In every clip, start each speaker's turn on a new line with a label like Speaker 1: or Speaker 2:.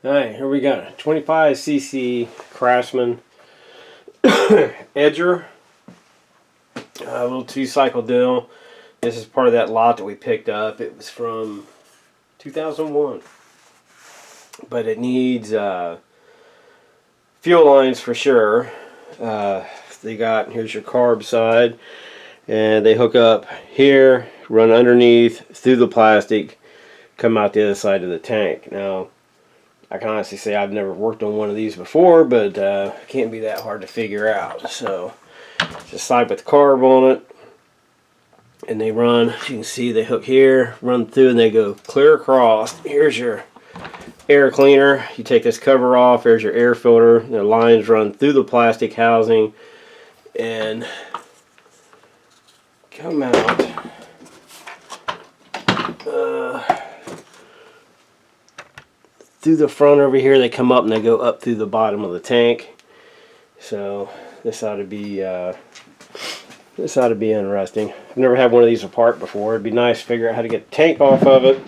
Speaker 1: Alright, here we go. 25cc Craftsman edger. A little 2-cycle deal. This is part of that lot that we picked up. It was from 2001. But it needs fuel lines for sure. Here's your carb side. And they hook up here, run underneath, through the plastic, come out the other side of the tank. Now, I can honestly say I've never worked on one of these before, but it can't be that hard to figure out. So, just slide with the carb on it, and they run, as you can see, they hook here, run through, and they go clear across. Here's your air cleaner. You take this cover off, there's your air filter. The lines run through the plastic housing and come out through the front over here. They come up and they go up through the bottom of the tank. So this ought to be interesting. I've never had one of these apart before. It'd be nice to figure out how to get the tank off of it,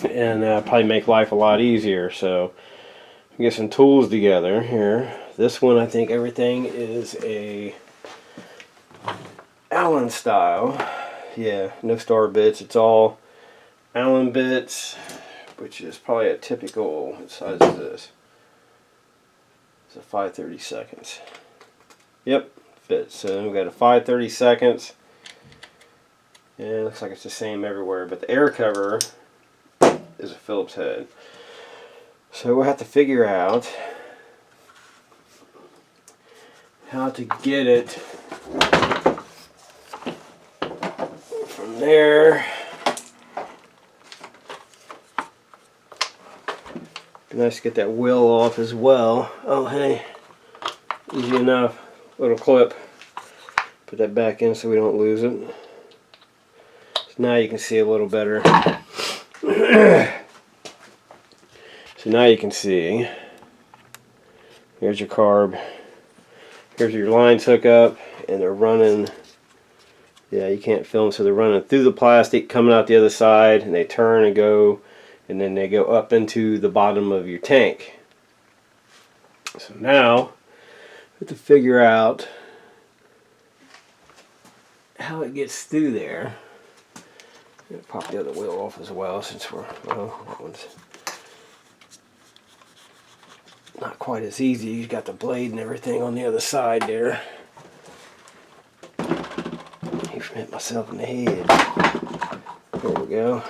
Speaker 1: and probably make life a lot easier. So get some tools together here. This one, I think everything is a Allen style. Yeah, no star bits. It's all Allen bits, which is probably a typical, what size is this? It's a 5/32. Yep, fits. So we've got a 5/32. Yeah, it looks like it's the same everywhere, but the air cover is a Phillips head. So we'll have to figure out how to get it from there. Be nice to get that wheel off as well. Oh hey, easy enough. Little clip. Put that back in so we don't lose it. So now you can see a little better. So now you can see. Here's your carb. Here's your lines hook up, and they're running. Yeah, you can't film, so they're running through the plastic, coming out the other side, and they turn and go, and then they go up into the bottom of your tank. So now, we have to figure out how it gets through there. I'm gonna pop the other wheel off as well, since that one's not quite as easy. You've got the blade and everything on the other side there. I hit myself in the head. There we go.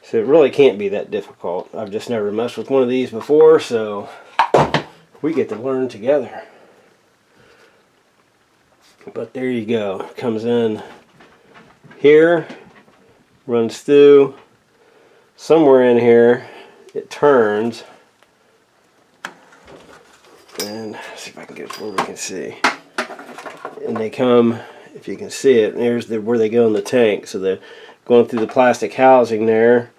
Speaker 1: So it really can't be that difficult. I've just never messed with one of these before, so we get to learn together. But there you go. It comes in here, runs through, somewhere in here, it turns, and see if I can get it where we can see. And they come, if you can see it, there's where they go in the tank. So they're going through the plastic housing there,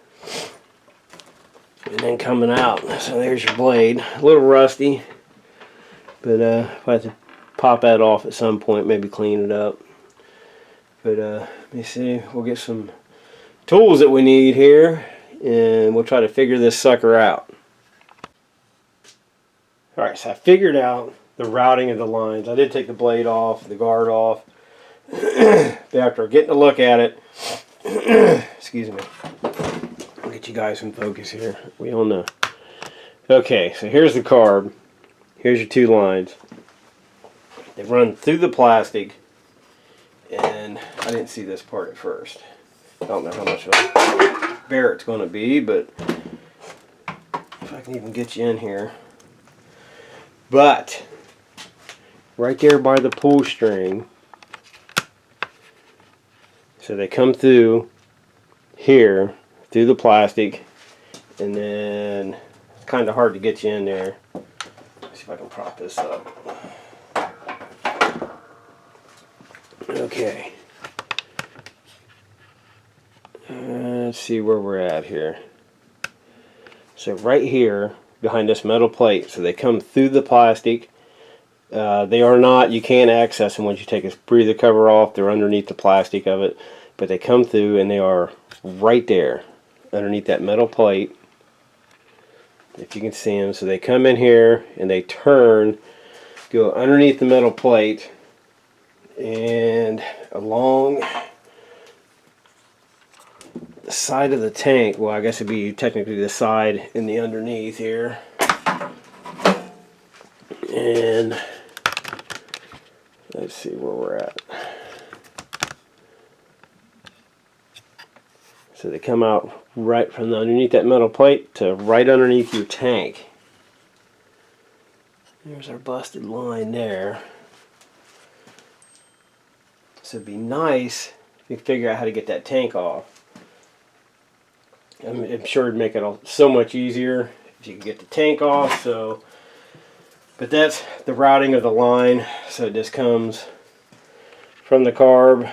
Speaker 1: and then coming out. So there's your blade. A little rusty, but if I have to pop that off at some point, maybe clean it up. But let me see, we'll get some tools that we need here, and we'll try to figure this sucker out. Alright, so I figured out the routing of the lines. I did take the blade off, the guard off. After getting a look at it, excuse me, I'll get you guys in focus here. We all know. Okay, so here's the carb. Here's your two lines. They run through the plastic, and I didn't see this part at first. I don't know how much of a bear it's going to be, but if I can even get you in here. But right there by the pull string, so they come through here, through the plastic, and then it's kind of hard to get you in there. Let's see if I can prop this up. Okay. Let's see where we're at here. So right here, behind this metal plate, so they come through the plastic. They are not, you can't access them once you take a breather cover off. They're underneath the plastic of it, but they come through and they are right there. underneath that metal plate. If you can see them, so they come in here and they turn, go underneath the metal plate and along the side of the tank. Well, I guess it'd be technically the side and the underneath here. And let's see where we're at. So they come out right from underneath that metal plate to right underneath your tank. There's our busted line there. So it'd be nice if you could figure out how to get that tank off. I'm sure it'd make it so much easier if you could get the tank off. But that's the routing of the line. So it just comes from the carb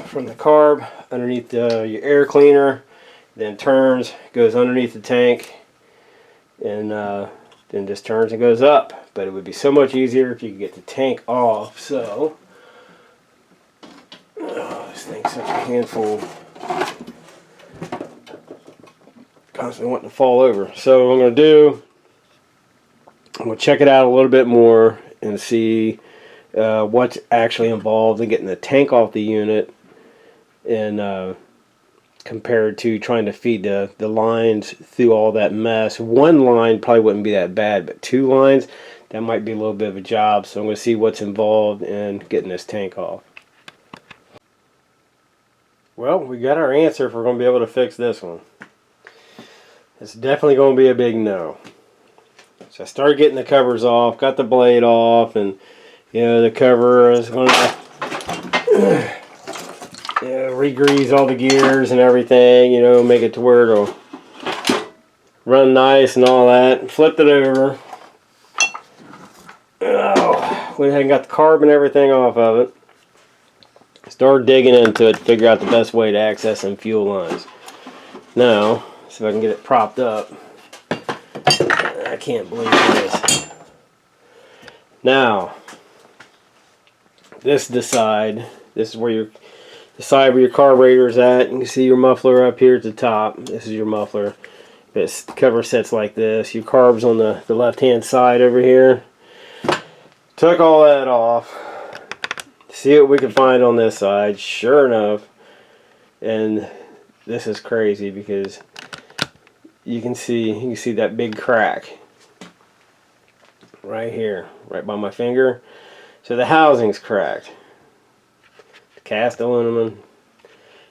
Speaker 1: from the carb underneath your air cleaner, then turns, goes underneath the tank, and then just turns and goes up. But it would be so much easier if you could get the tank off. So this thing's such a handful, constantly wanting to fall over. So what I'm going to do, I'm going to check it out a little bit more and see what's actually involved in getting the tank off the unit, and compared to trying to feed the lines through all that mess. One line probably wouldn't be that bad, but 2 lines, that might be a little bit of a job. So I'm going to see what's involved in getting this tank off. Well, we got our answer if we're going to be able to fix this one. It's definitely going to be a big no. So I started getting the covers off, got the blade off, and the cover is going to re-grease all the gears and everything, make it to where it'll run nice and all that. Flipped it over. Went ahead and got the carb and everything off of it. Started digging into it to figure out the best way to access some fuel lines. Now, see if I can get it propped up. I can't believe this. Now, this is the side. This is where the side where your carburetor is at. You can see your muffler up here at the top. This is your muffler. This cover sets like this. Your carb's on the left-hand side over here. Took all that off. See what we can find on this side. Sure enough, and this is crazy because you can see that big crack right here, right by my finger. So the housing's cracked. Cast aluminum.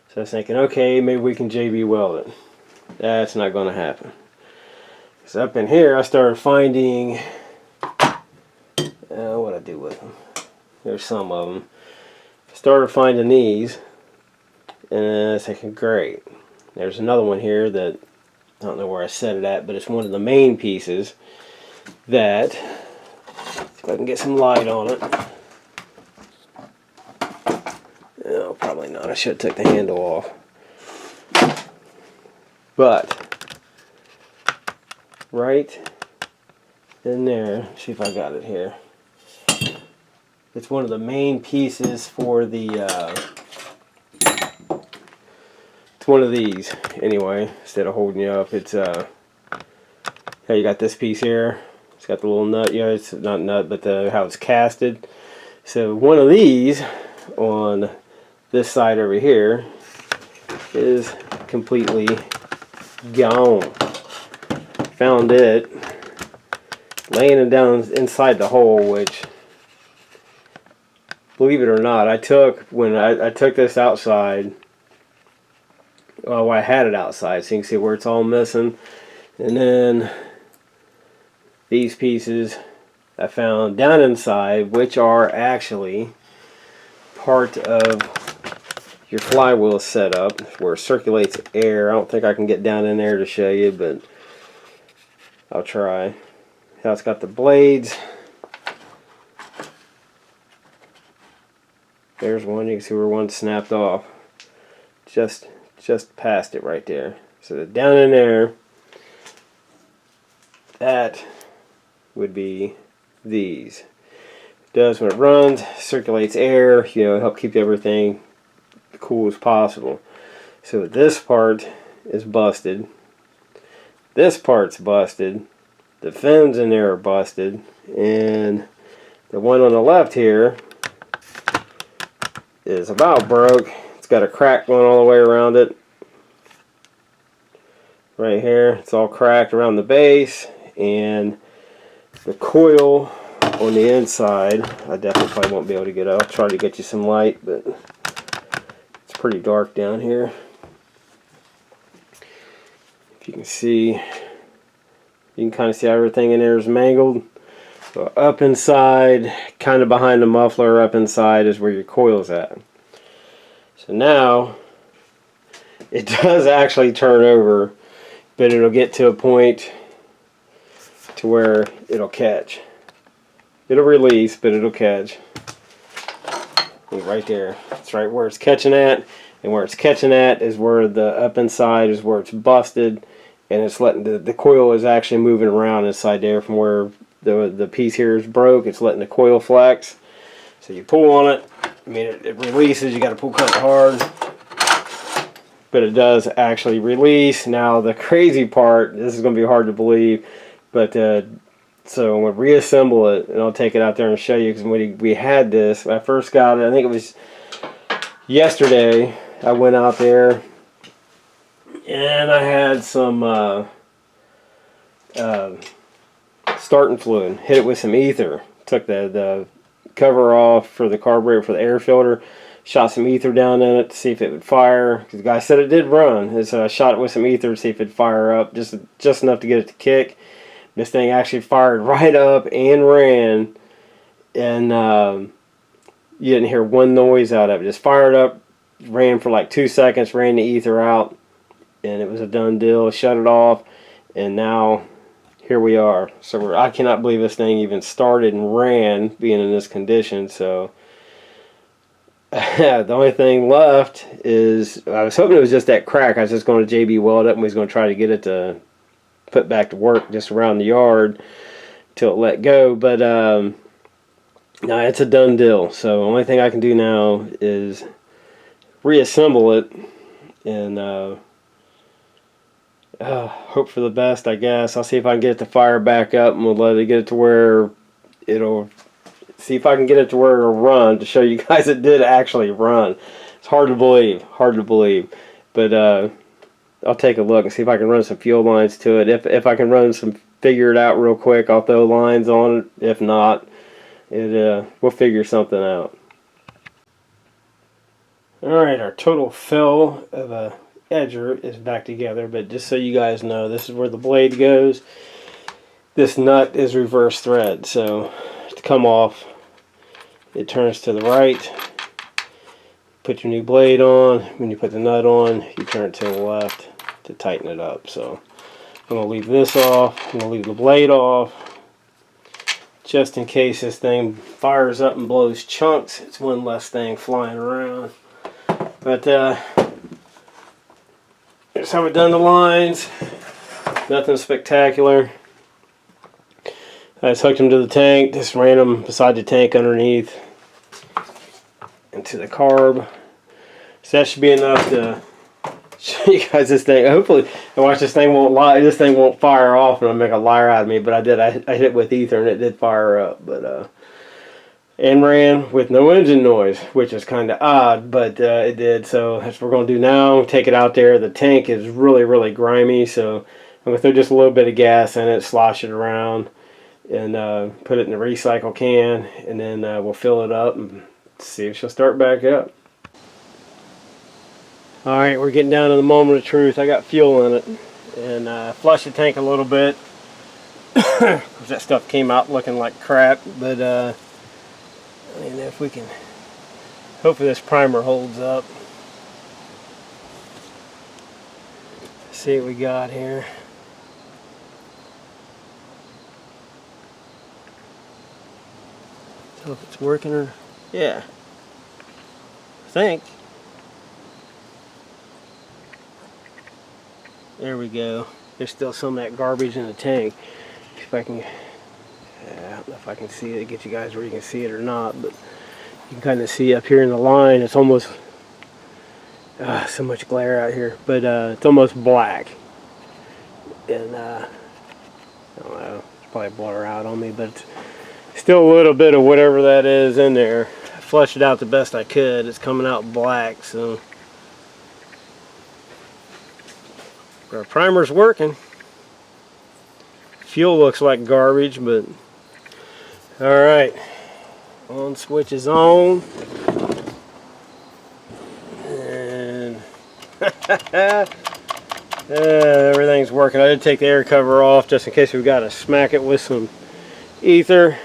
Speaker 1: So I was thinking, okay, maybe we can JB weld it. That's not going to happen. So up in here, I started finding, what I do with them. There's some of them. Started finding these, and I was thinking, great. There's another one here that I don't know where I set it at, but it's one of the main pieces that, if I can get some light on it. No, probably not. I should have took the handle off. But right in there, see if I got it here. It's one of the main pieces for the it's one of these anyway. Instead of holding you up, it's hey, you got this piece here. It's got the little nut. It's not nut, but how it's casted. So one of these on this side over here is completely gone. Found it laying it down inside the hole, which, believe it or not, I took this outside. Well, I had it outside, so you can see where it's all missing. And then these pieces I found down inside, which are actually part of your flywheel setup, where it circulates air. I don't think I can get down in there to show you, but I'll try. Now it's got the blades. There's one. You can see where one snapped off. Just past it right there. So down in there, that would be these. It does when it runs, circulates air, help keep everything cool as possible. So this part is busted. This part's busted. The fins in there are busted. And the one on the left here is about broke. It's got a crack going all the way around it. Right here. It's all cracked around the base. And the coil on the inside, I definitely probably won't be able to get out. I'll try to get you some light, but it's pretty dark down here. If you can see, you can kind of see how everything in there is mangled. So up inside, kind of behind the muffler, up inside is where your coil's at. So now, it does actually turn over, but it'll get to a point to where it'll catch. It'll release, but it'll catch. Right there. It's right where it's catching at. And where it's catching at is where the up inside is where it's busted. And it's letting the coil is actually moving around inside there from where the piece here is broke. It's letting the coil flex. So you pull on it. I mean, it releases. You got to pull kind of hard. But it does actually release. Now, the crazy part, this is going to be hard to believe, but so I'm going to reassemble it, and I'll take it out there and show you, because when we had this, when I first got it, I think it was yesterday, I went out there, and I had some starting fluid, hit it with some ether, took the cover off for the carburetor for the air filter, shot some ether down in it to see if it would fire, because the guy said it did run, and so I shot it with some ether to see if it'd fire up, just enough to get it to kick. This thing actually fired right up and ran, and you didn't hear one noise out of it. Just fired up, ran for like 2 seconds, ran the ether out, and it was a done deal. Shut it off, and now here we are. So I cannot believe this thing even started and ran, being in this condition. So the only thing left is, I was hoping it was just that crack. I was just going to JB weld it, and we was going to try to get it to put back to work just around the yard till it let go. But no, it's a done deal. So the only thing I can do now is reassemble it and hope for the best, I guess. I'll see if I can get it to fire back up, and we'll let it get it to where it'll, see if I can get it to where it'll run, to show you guys it did actually run. It's hard to believe, but I'll take a look and see if I can run some fuel lines to it. If I can run some, figure it out real quick, I'll throw lines on it. If not, we'll figure something out. Alright, our total fill of a edger is back together, but just so you guys know, this is where the blade goes. This nut is reverse thread, so to come off, it turns to the right. Put your new blade on. When you put the nut on, you turn it to the left to tighten it up. So I'm going to leave this off. I'm going to leave the blade off, just in case this thing fires up and blows chunks. It's one less thing flying around. But here's how we've done the lines. Nothing spectacular. I just hooked them to the tank. Just ran them beside the tank underneath into the carb. So that should be enough to show you guys this thing. Hopefully, and watch, this thing won't lie. This thing won't fire off, and I'll make a liar out of me. But I did. I hit it with ether, and it did fire up. But and ran with no engine noise, which is kind of odd, but it did. So that's what we're going to do now. Take it out there. The tank is really, really grimy, so I'm going to throw just a little bit of gas in it, slosh it around, and put it in the recycle can, and then we'll fill it up and see if she'll start back up. Alright, we're getting down to the moment of truth. I got fuel in it, and flushed the tank a little bit. That stuff came out looking like crap, but I mean, if we can, hopefully this primer holds up. Let's see what we got here. Tell if it's working or, yeah, I think. There we go. There's still some of that garbage in the tank. If I can, I don't know if I can see it, get you guys where you can see it or not, but you can kind of see up here in the line, it's almost So much glare out here, but it's almost black. And I don't know, it's probably blur out on me, but it's still a little bit of whatever that is in there. I flushed it out the best I could. It's coming out black, so our primer's working. Fuel looks like garbage, but alright. On switch is on. And everything's working. I did take the air cover off just in case we've got to smack it with some ether.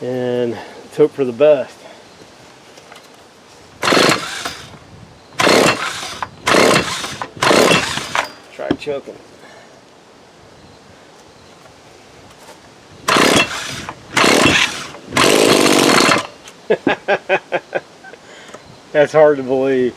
Speaker 1: And let's hope for the best. Try choking. That's hard to believe.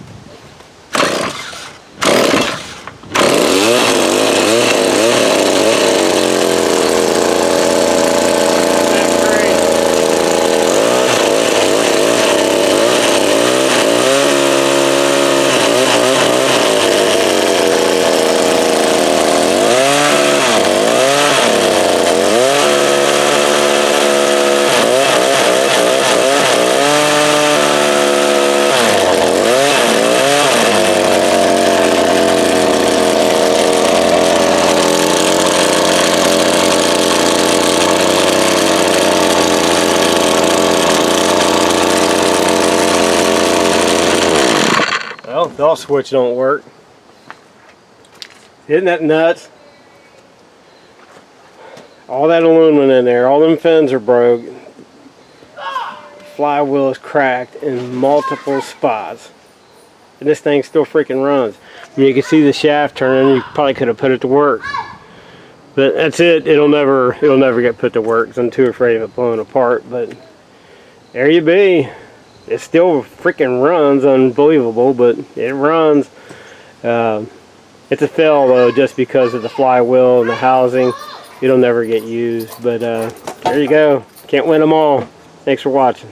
Speaker 1: Well, the off switch don't work. Isn't that nuts? All that aluminum in there, all them fins are broke. Flywheel is cracked in multiple spots. And this thing still freaking runs. I mean, you can see the shaft turning. You probably could have put it to work. But that's it. It'll never get put to work, 'cause I'm too afraid of it blowing apart. But there you be. It still freaking runs, unbelievable, but it runs. It's a fail though, just because of the flywheel and the housing. It'll never get used, but there you go. Can't win them all. Thanks for watching.